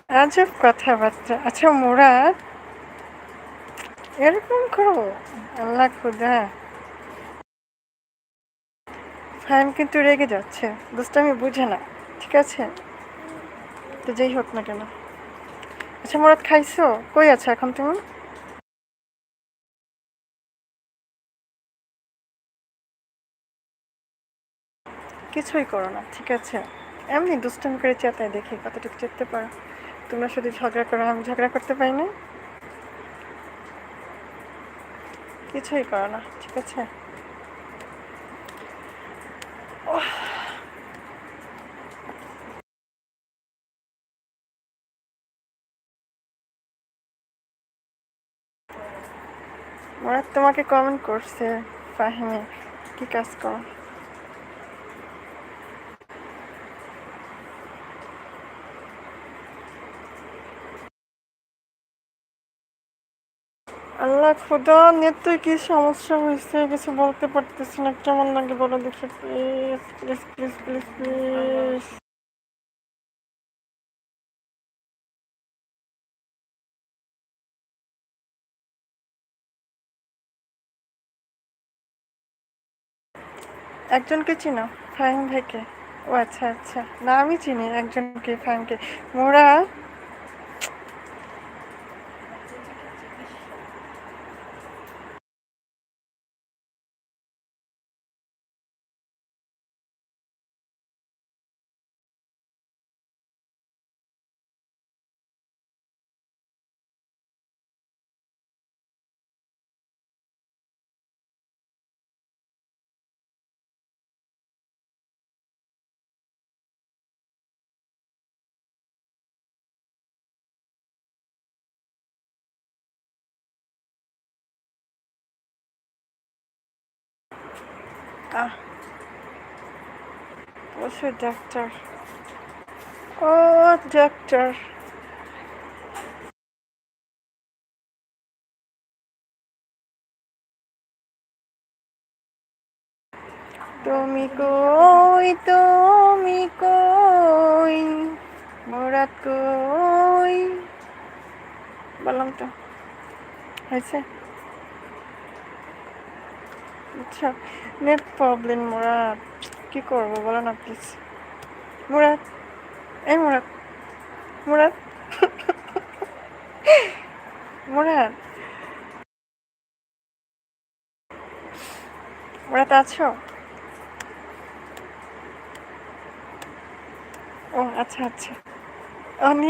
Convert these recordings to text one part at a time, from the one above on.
আজব কথাবার্তা। আচ্ছা মুরাদ, এরকম করো? আল্লাহ খুদা, ফাহিম কিন্তু রেগে যাচ্ছে, দুষ্টামি বুঝে না, ঠিক আছে? তো যেই হোক না কেন। আচ্ছা মুরাদ, খাইছো? কই আছো এখন তুমি? কিছুই করো না, ঠিক আছে? এমনি দুষ্টামি করে চেতাই, দেখি কতটুকু চেতে পারো। তোমরা শুধু ঝগড়া করো, আমি ঝগড়া করতে পারি না? কিছুই করো না, ঠিক আছে? মুরাদ তোমাকে কমেন্ট করছে ফাহিমে, কি কাজ করো? আল্লাহ খুদা, নেটে কি সমস্যা হয়েছে? কিছু বলতে পারতেছি না, কেমন লাগে বলো দেখি, please please please please please. একজনকে চিনো? ফাহিম ভাইকে? ও আচ্ছা আচ্ছা, না আমি চিনি একজনকে, ফাহিমকে। মোরা, আহ অবশ্যই ডাক্তার। ও ডাক্তার। তুমি কই, তুমি কই, মোরাদ কই? বললাম তো, হয়েছে। আচ্ছা, নেট প্রবলেম মুরাদ, কি করবো বলো না প্লিজ। মুরাদ, এই মুরাদ, মুরাদ, মুরাদ, মুরাদ আছো? ও আচ্ছা আচ্ছা। আমি,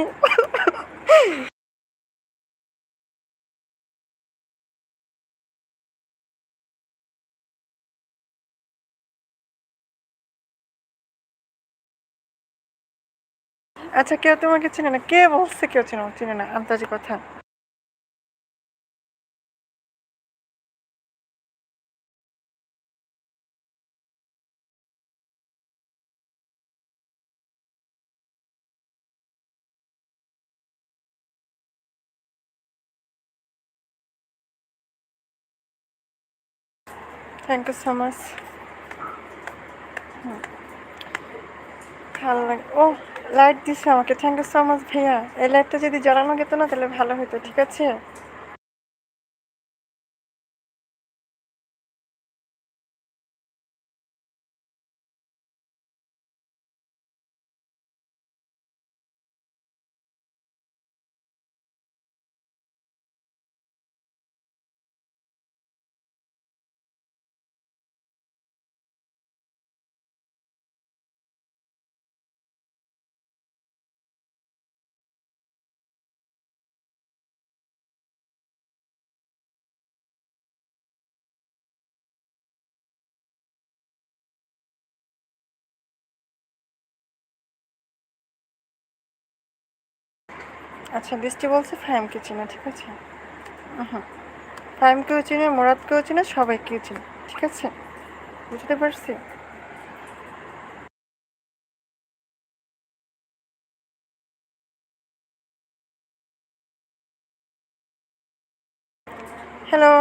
আচ্ছা কেউ তোমাকে চিনে না? কে বলছে কেউ চিনে না? আন্তাজি কথা। Thank you so much. ভালো লাগে ও। লাইট দিছে আমাকে, থ্যাংক ইউ সো মাচ ভাইয়া। এই লাইটটা যদি জ্বালানো যেত না তাহলে ভালো হতো, ঠিক আছে? আচ্ছা, বৃষ্টি বলছে ফাহিমকে চিনে, ঠিক আছে? হুম, ফাহিমকেও চিনে, মুরাদকেও চিনে, সবাইকেও চিনে, ঠিক আছে? বুঝতে পারছি। হ্যালো।